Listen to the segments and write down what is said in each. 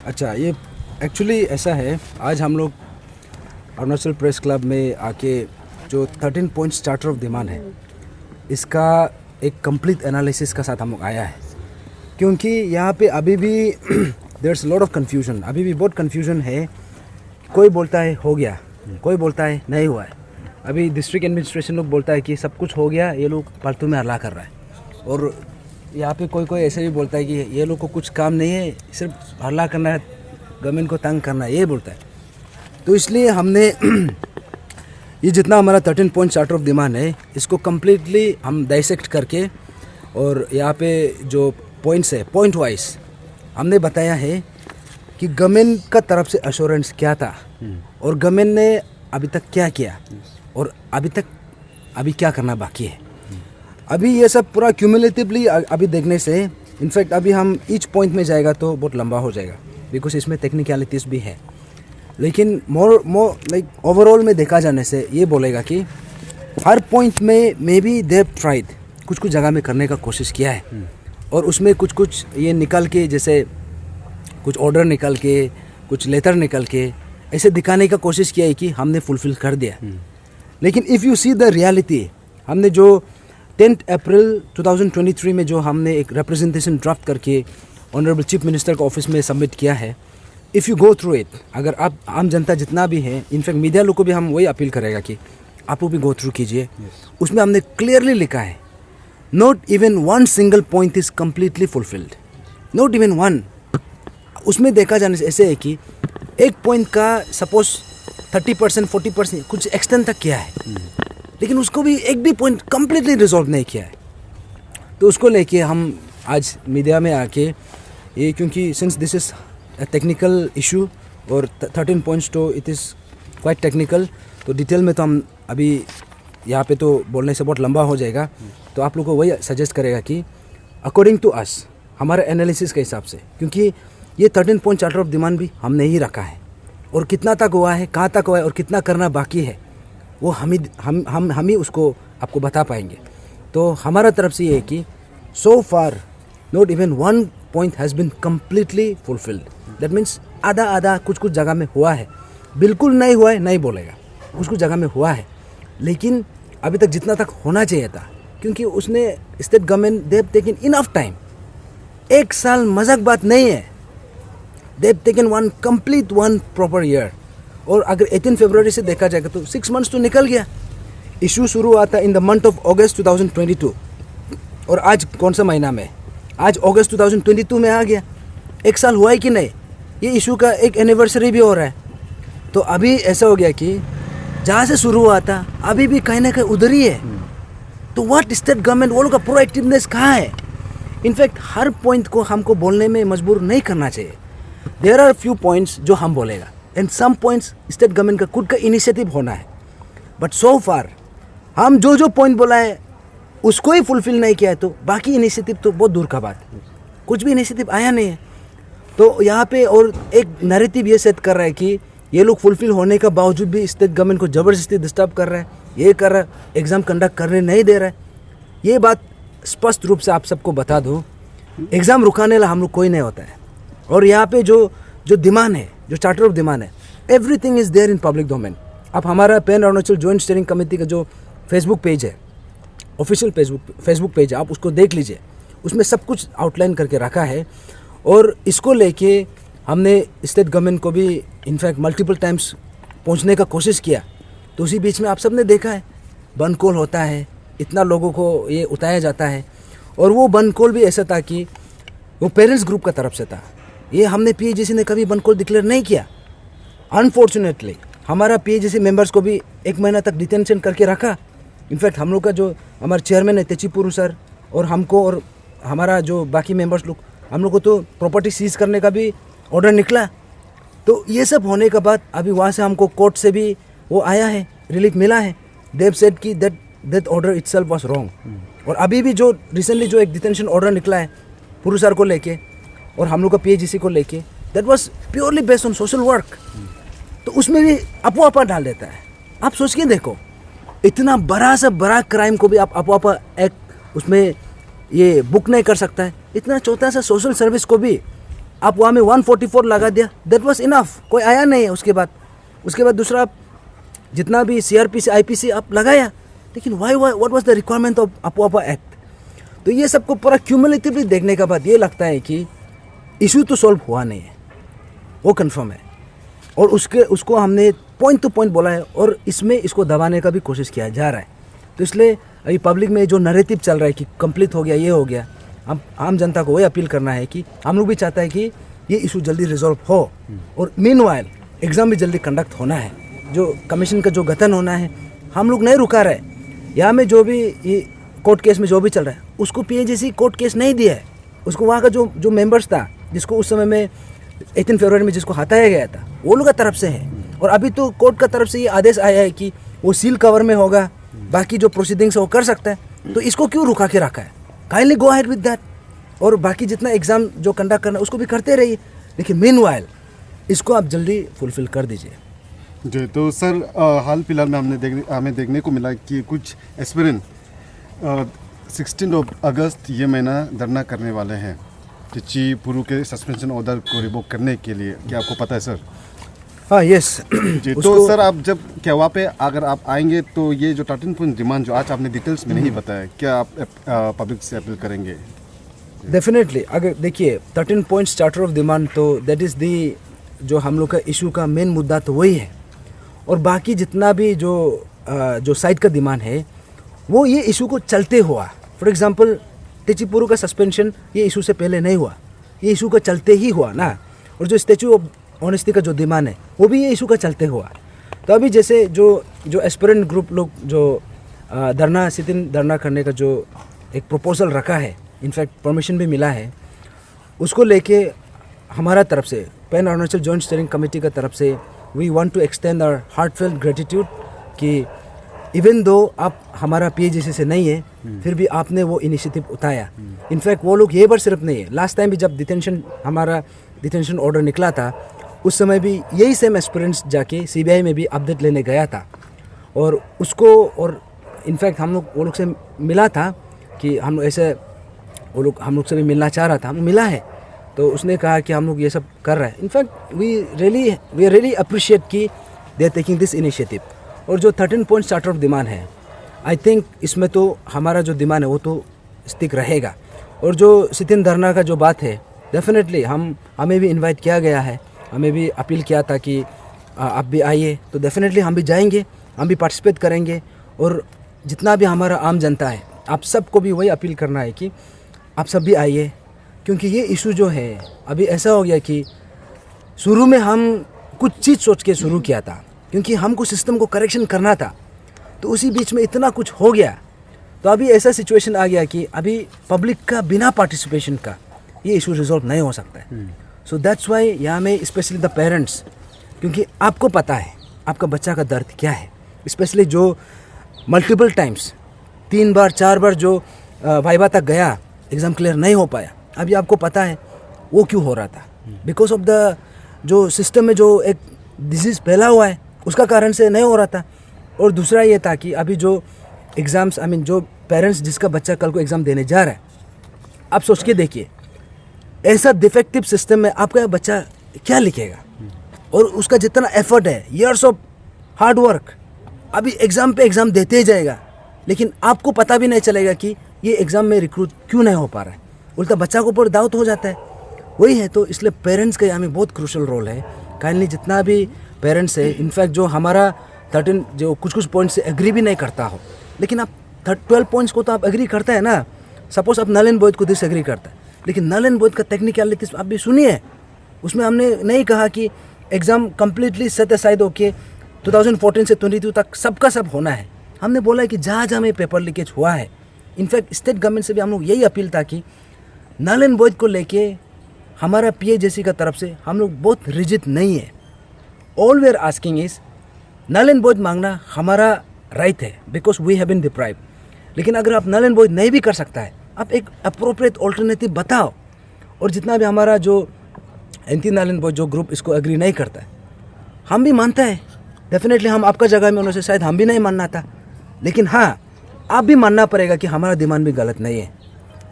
अच्छा, ये एक्चुअली ऐसा है, आज हम लोग अरुणाचल प्रेस क्लब में आके जो 13 पॉइंट्स चार्टर ऑफ डिमांड है, इसका एक कंप्लीट एनालिसिस का साथ हम लोग आया है। क्योंकि यहाँ पे अभी भी देयर्स लॉट ऑफ कन्फ्यूजन, अभी भी बहुत कन्फ्यूजन है। कोई बोलता है हो गया, कोई बोलता है नहीं हुआ है। अभी डिस्ट्रिक्ट एडमिनिस्ट्रेशन लोग बोलता है कि सब कुछ हो गया, ये लोग फालतू में हल्ला कर रहा है। और यहाँ पे कोई कोई ऐसे भी बोलता है कि ये लोग को कुछ काम नहीं है, सिर्फ हल्ला करना है, गवर्नमेंट को तंग करना है, ये बोलता है। तो इसलिए हमने ये जितना हमारा 13 पॉइंट चार्टर ऑफ डिमांड है, इसको कम्प्लीटली हम डाइसेक्ट करके और यहाँ पे जो पॉइंट्स है, पॉइंट वाइज हमने बताया है कि गवर्नमेंट का तरफ से अश्योरेंस क्या था और गवर्नमेंट ने अभी तक क्या किया और अभी क्या करना बाकी है। अभी ये सब पूरा क्यूमुलेटिवली अभी देखने से, इनफैक्ट अभी हम ईच पॉइंट में जाएगा तो बहुत लंबा हो जाएगा, बिकॉज इसमें टेक्निकलिटीज़ भी है। लेकिन मोर लाइक ओवरऑल में देखा जाने से ये बोलेगा कि हर पॉइंट में मे बी दे ट्राइड, कुछ कुछ जगह में करने का कोशिश किया है और उसमें कुछ कुछ ये निकल के, जैसे कुछ ऑर्डर निकल के, कुछ लेटर निकल के ऐसे दिखाने का कोशिश किया है कि हमने फुलफिल कर दिया। लेकिन if you see the reality, हमने जो 10 अप्रैल 2023 में जो हमने एक रिप्रेजेंटेशन ड्राफ्ट करके ऑनरेबल चीफ मिनिस्टर के ऑफिस में सबमिट किया है, if you go through it, अगर आप आम जनता जितना भी है, इनफैक्ट मीडिया लोग को भी हम वही अपील करेगा कि आप वो भी गो थ्रू कीजिए। उसमें हमने क्लियरली लिखा है, not even one single point is completely fulfilled, not even one. उसमें देखा जाने से ऐसे है कि एक पॉइंट का सपोज 30% 40% कुछ एक्सटेंड तक किया है, लेकिन उसको भी एक भी पॉइंट कम्प्लीटली रिजॉल्व नहीं किया है। तो उसको लेके हम आज मीडिया में आके ये, क्योंकि since this is a technical issue और 13 पॉइंट्स तो इट इज़ क्वाइट टेक्निकल, तो डिटेल में तो हम अभी यहाँ पे तो बोलने से बहुत लंबा हो जाएगा। तो आप लोग को वही सजेस्ट करेगा कि अकॉर्डिंग टू अस, हमारे एनालिसिस के हिसाब से, क्योंकि ये 13 पॉइंट चार्टर ऑफ डिमांड भी हमने ही रखा है और कितना तक हुआ है, कहाँ तक हुआ है और कितना करना बाकी है, वो हम ही उसको आपको बता पाएंगे। तो हमारा तरफ से ये है कि so far not even one point has been completely fulfilled. That means आधा आधा कुछ कुछ जगह में हुआ है, बिल्कुल नहीं हुआ है नहीं बोलेगा, कुछ कुछ जगह में हुआ है, लेकिन अभी तक जितना तक होना चाहिए था, क्योंकि उसने state government they have taken enough time. एक साल मजाक बात नहीं है, they have taken one complete one proper year. और अगर 18 फरवरी से देखा जाएगा तो 6 मंथ्स तो निकल गया। इशू शुरू हुआ था इन द मंथ ऑफ अगस्त 2022 और आज कौन सा महीना में, आज अगस्त 2022 में आ गया। एक साल हुआ है कि नहीं, ये इशू का एक एनिवर्सरी भी हो रहा है। तो अभी ऐसा हो गया कि जहाँ से शुरू हुआ था अभी भी कहीं ना कहीं उधर ही है। तो व्हाट स्टेट गवर्नमेंट, वो लोग का प्रोएक्टिवनेस कहाँ है? इनफैक्ट हर पॉइंट को हमको बोलने में मजबूर नहीं करना चाहिए। देयर आर फ्यू पॉइंट्स जो हम बोलेगा and some points state government का खुद का इनिशिएटिव होना है। बट सो फार हम जो जो पॉइंट बोला है उसको ही फुलफिल नहीं किया है, तो बाकी इनिशिएटिव तो बहुत दूर का बात है, कुछ भी इनिशिएटिव आया नहीं है। तो यहाँ पे और एक नैरेटिव ये सेट कर रहा है कि ये लोग फुलफिल होने का बावजूद भी स्टेट गवर्नमेंट को ज़बरदस्ती डिस्टर्ब कर रहा है, ये कर रहा है, एग्ज़ाम कंडक्ट करने नहीं दे रहा है। ये बात स्पष्ट रूप से आप सबको बता दूँ, एग्ज़ाम रुकाने वाला हम लोग कोई नहीं होता है। और यहाँ पे जो डिमांड है, जो चार्टर ऑफ डिमांड है, everything is there in public domain. आप हमारा pan Arunachal joint steering committee का जो फेसबुक पेज है, ऑफिशियल फेसबुक पेज है, आप उसको देख लीजिए, उसमें सब कुछ आउटलाइन करके रखा है। और इसको लेके हमने स्टेट गवर्नमेंट को भी इनफैक्ट मल्टीपल टाइम्स पहुंचने का कोशिश किया। तो उसी बीच में आप सब ने देखा है, बंद कॉल होता है, इतना लोगों को ये उतारा जाता है। और वो बंद कॉल भी ऐसा था कि वो पेरेंट्स ग्रुप का तरफ से था। ये हमने पीएजीसी ने कभी बंद कॉल डिक्लेयर नहीं किया। अनफॉर्चुनेटली हमारा पीएजीसी मेंबर्स को भी 1 महीना तक डिटेंशन करके रखा। इनफैक्ट हम लोग का जो हमारे चेयरमैन है तेचीपुरु सर और हमको और हमारा जो बाकी मेंबर्स लोग, हम लोग को तो प्रॉपर्टी सीज करने का भी ऑर्डर निकला। तो ये सब होने के बाद अभी वहाँ से हमको कोर्ट से भी वो आया है, रिलीफ मिला है। देव सेड कि that order itself was wrong. और अभी भी जो रिसेंटली जो एक डिटेंशन ऑर्डर निकला है पुरु सर को लेके और हम लोग का पीएजीसी को लेके, that was purely based on social work. तो उसमें भी अपोआपा डाल देता है। आप सोच के देखो, इतना बड़ा सा बड़ा क्राइम को भी आप अपोआपा एक उसमें ये बुक नहीं कर सकता है, इतना छोटा सा सोशल सर्विस को भी आप वहाँ में 144 लगा दिया, दैट वाज इनफ, कोई आया नहीं है उसके बाद दूसरा आप जितना भी CRPC IPC आप लगाया, लेकिन what was the requirement of अपुआपा एक्ट। तो ये सबको पूरा क्यूमुलेटिवली देखने के बाद ये लगता है कि इशू तो सॉल्व हुआ नहीं है, वो कंफर्म है, और उसको हमने पॉइंट टू पॉइंट बोला है, और इसमें इसको दबाने का भी कोशिश किया जा रहा है। तो इसलिए अभी पब्लिक में जो नैरेटिव चल रहा है कि कंप्लीट हो गया, ये हो गया, हम आम जनता को वही अपील करना है कि हम लोग भी चाहता है कि ये इशू जल्दी रिजॉल्व हो, और मीनवाइल एग्ज़ाम भी जल्दी कंडक्ट होना है, जो कमीशन का जो गठन होना है हम लोग नहीं रुका रहे। यहाँ में जो भी ये कोर्ट केस में जो भी चल रहा है उसको PAGC कोर्ट केस नहीं दिया है, उसको वहाँ का जो मेंबर्स था जिसको उस समय में 18 फरवरी में जिसको हटाया गया था वो लोग का तरफ से है, और अभी तो कोर्ट का तरफ से ये आदेश आया है कि वो सील कवर में होगा, बाकी जो प्रोसीडिंग्स है वो कर सकता है। तो इसको क्यों रुका के रखा है? Kindly go ahead with that, और बाकी जितना एग्ज़ाम जो कंडक्ट करना है उसको भी करते रहिए, लेकिन मीनवाइल इसको आप जल्दी फुलफिल कर दीजिए। जी, तो सर हाल फिलहाल में हमें देखने को मिला कि कुछ एस्पिरेंट 16 अगस्त ये महीना धरना करने वाले हैं टिच्ची पुरु के सस्पेंशन ऑर्डर को रिवोक करने के लिए। क्या आपको पता है सर? हाँ, यस जी। तो सर आप जब क्या वहाँ पे अगर आप आएंगे तो ये जो 13 पॉइंट डिमांड जो आज आपने डिटेल्स में नहीं बताया, क्या आप पब्लिक से अपील करेंगे? डेफिनेटली, अगर देखिए 13 पॉइंट्स चार्टर ऑफ डिमांड, तो दैट इज़ दी जो हम लोग का इशू का मेन मुद्दा तो वही है, और बाकी जितना भी जो साइड का डिमांड है वो ये इशू को चलते हुआ, फॉर एग्जांपल टिच्ची पुरु का सस्पेंशन ये इशू से पहले नहीं हुआ, ये इशू का चलते ही हुआ ना, और जो स्टैचू ऑफ ऑनेस्टी का जो डिमांड है वो भी ये इशू का चलते हुआ। तो अभी जैसे जो एस्पिरेंट ग्रुप लोग जो धरना करने का जो एक प्रपोजल रखा है, इनफैक्ट परमिशन भी मिला है, उसको लेके हमारा तरफ से pan Arunachal joint steering committee का तरफ से we want to extend our heartfelt gratitude कि इवन दो आप हमारा PAGC से नहीं है, फिर भी आपने वो इनिशिएटिव उठाया। इनफैक्ट वो लोग ये बार सिर्फ नहीं है, लास्ट टाइम भी जब हमारा डिटेंशन ऑर्डर निकला था उस समय भी यही सेम एस्पिरेंट्स जाके CBI में भी अपडेट लेने गया था, और इनफैक्ट हम लोग वो लोग से मिला था कि हम लोग से भी मिलना चाह रहा था, हम मिला है, तो उसने कहा कि हम लोग ये सब कर रहे हैं। इनफैक्ट वी रियली अप्रिशिएट कि they are taking this initiative. और जो 13 पॉइंट चार्टर ऑफ डिमांड है, आई थिंक इसमें तो हमारा जो डिमांड है वो तो स्टिक रहेगा, और जो सितिन धरना का जो बात है, डेफिनेटली हमें भी इनवाइट किया गया है, हमें भी अपील किया था कि आप भी आइए, तो डेफिनेटली हम भी जाएंगे, हम भी पार्टिसिपेट करेंगे, और जितना भी हमारा आम जनता है आप सबको भी वही अपील करना है कि आप सब भी आइए, क्योंकि ये इशू जो है अभी ऐसा हो गया कि शुरू में हम कुछ चीज़ सोच के शुरू किया था, क्योंकि हमको सिस्टम को करेक्शन करना था, तो उसी बीच में इतना कुछ हो गया, तो अभी ऐसा सिचुएशन आ गया कि अभी पब्लिक का बिना पार्टिसिपेशन का ये इशू रिजॉल्व नहीं हो सकता है। सो दैट्स वाई यहाँ में स्पेशली द पेरेंट्स, क्योंकि आपको पता है आपका बच्चा का दर्द क्या है, स्पेशली जो मल्टीपल टाइम्स 3 बार 4 बार जो वाइवा तक गया, एग्ज़ाम क्लियर नहीं हो पाया, अभी आपको पता है वो क्यों हो रहा था, बिकॉज ऑफ द जो सिस्टम में जो एक डिजीज़ फैला हुआ है उसका कारण से नहीं हो रहा था। और दूसरा ये था कि अभी जो एग्ज़ाम्स जो पेरेंट्स जिसका बच्चा कल को एग्ज़ाम देने जा रहा है, आप सोच के देखिए ऐसा डिफेक्टिव सिस्टम में आपका बच्चा क्या लिखेगा, और उसका जितना एफर्ट है, ईयर्स ऑफ हार्ड वर्क, अभी एग्ज़ाम पे एग्ज़ाम देते ही जाएगा, लेकिन आपको पता भी नहीं चलेगा कि ये एग्ज़ाम में रिक्रूट क्यों नहीं हो पा रहा है, उल्टा बच्चा को ऊपर डाउट हो जाता है। वही है, तो इसलिए पेरेंट्स का यहाँ में बहुत क्रूशल रोल है। काइंडली जितना भी पेरेंट्स है, इनफैक्ट जो हमारा 13 जो कुछ पॉइंट्स से एग्री भी नहीं करता हो, लेकिन आप 12 पॉइंट्स को तो आप एग्री करता है ना। सपोज आप नल एंड वॉइड को डिसएग्री करता है, लेकिन नल एंड वॉइड का टेक्निकलिटीज आप भी सुनिए, उसमें हमने नहीं कहा कि एग्ज़ाम कम्प्लीटली सेट असाइड होके 2014 से 22 तक सबका सब होना है। हमने बोला है कि जहाँ जहाँ में पेपर लीकेज हुआ है, इनफैक्ट स्टेट गवर्नमेंट से भी हम लोग यही अपील था कि नल एंड वॉइड को लेके हमारा PAGC का तरफ से हम लोग बहुत रिजिड नहीं है। All we are asking is null and void मांगना हमारा राइट है, because we have been deprived. लेकिन अगर आप नल एंड वॉइड नहीं भी कर सकता है, आप एक अप्रोप्रिएट ऑल्टरनेटिव बताओ। और जितना भी हमारा जो एंटी नल एंड वॉइड जो ग्रुप इसको एग्री नहीं करता है, हम भी मानते हैं, डेफिनेटली हम आपका जगह में होने से शायद हम भी नहीं मानना था, लेकिन हाँ आप भी मानना पड़ेगा कि हमारा डिमांड भी गलत नहीं है।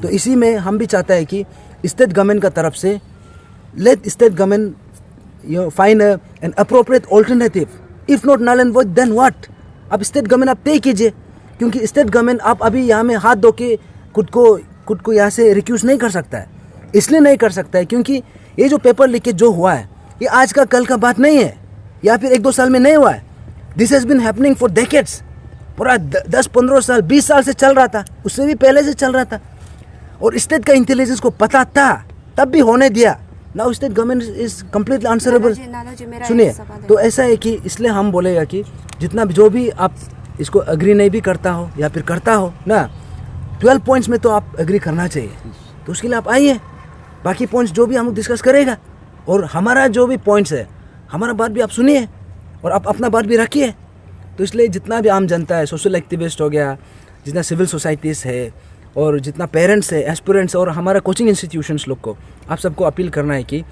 तो इसी में हम भी चाहते हैं कि स्टेट गवर्नमेंट का तरफ से let state government find an appropriate alternative. If not null and void, then what? अब स्टेट गवर्नमेंट आप तय कीजिए, क्योंकि स्टेट गवर्नमेंट आप अभी यहाँ में हाथ धो के खुद को यहाँ से रिक्यूज नहीं कर सकता है. इसलिए नहीं कर सकता है क्योंकि ये जो पेपर लीकेज जो हुआ है ये आज का कल का बात नहीं है, या फिर 1-2 साल में नहीं हुआ है. This has been happening for decades. पूरा 10-15 साल 20 साल से चल रहा था, उससे भी पहले से चल रहा था. और स्टेट का इंटेलिजेंस को पता था तब भी होने दिया. Now state government is completely answerable. सुनिए, तो ऐसा है कि इसलिए हम बोलेगा कि जितना भी जो भी आप इसको एग्री नहीं भी करता हो या फिर करता हो ना, 12 पॉइंट्स में तो आप एग्री करना चाहिए. तो उसके लिए आप आइए, बाकी पॉइंट्स जो भी हम डिस्कस करेगा. और हमारा जो भी पॉइंट्स है, हमारा बात भी आप सुनिए और आप अपना बात भी रखिए. तो इसलिए जितना भी आम जनता है, सोशल एक्टिविस्ट हो गया, जितना सिविल सोसाइटीज़ है और जितना पेरेंट्स है, एस्पिरेंट्स और हमारा कोचिंग इंस्टीट्यूशंस लोग को, आप सबको अपील करना है कि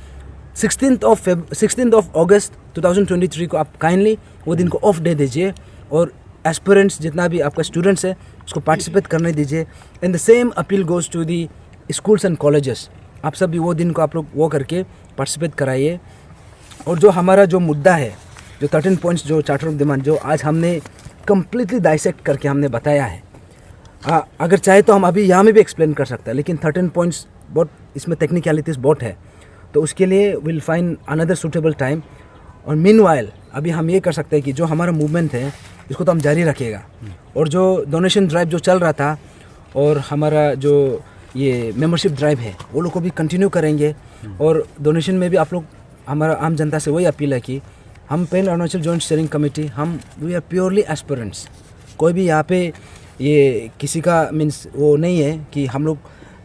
16th of August 2023 को आप काइंडली वो दिन को ऑफ डे दीजिए और एस्पिरेंट्स जितना भी आपका स्टूडेंट्स है उसको पार्टिसिपेट करने दीजिए. And the same appeal goes to the schools and colleges. आप सब भी वो दिन को आप लोग वो करके पार्टिसिपेट कराइए. और जो हमारा जो मुद्दा है, जो 13 पॉइंट्स जो चार्टर ऑफ डिमांड जो आज हमने कम्प्लीटली डाइसेक्ट करके हमने बताया है, अगर चाहे तो हम अभी यहाँ में भी एक्सप्लेन कर सकते हैं, लेकिन 13 पॉइंट्स बहुत इसमें टेक्निकलिटीज़ बहुत है, तो उसके लिए will find another suitable time. और मीनवाइल अभी हम ये कर सकते हैं कि जो हमारा मूवमेंट है इसको तो हम जारी रखिएगा. और जो डोनेशन ड्राइव जो चल रहा था और हमारा जो ये मेंबरशिप ड्राइव है वो लोग को भी कंटिन्यू करेंगे. और डोनेशन में भी आप लोग, हमारा आम जनता से वही अपील है कि हम pan Arunachal joint steering committee, हम वी आर प्योरली एस्पिरेंट्स. कोई भी यहाँ पे ये किसी का मीन्स वो नहीं है कि हम लोग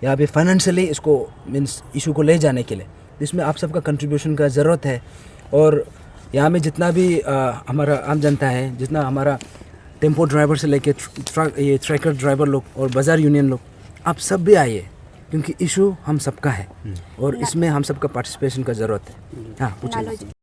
यहाँ पे फाइनेंशियली इसको मीन्स इशू को ले जाने के लिए. इसमें आप सबका कंट्रीब्यूशन का ज़रूरत है. और यहाँ में जितना भी हमारा आम जनता है, जितना हमारा टेम्पो ड्राइवर से लेके ये ट्रैकर ड्राइवर लोग और बाज़ार यूनियन लोग, आप सब भी आइए क्योंकि इशू हम सबका है और इसमें हम सबका पार्टिसिपेशन का ज़रूरत है. हाँ, पूछिए.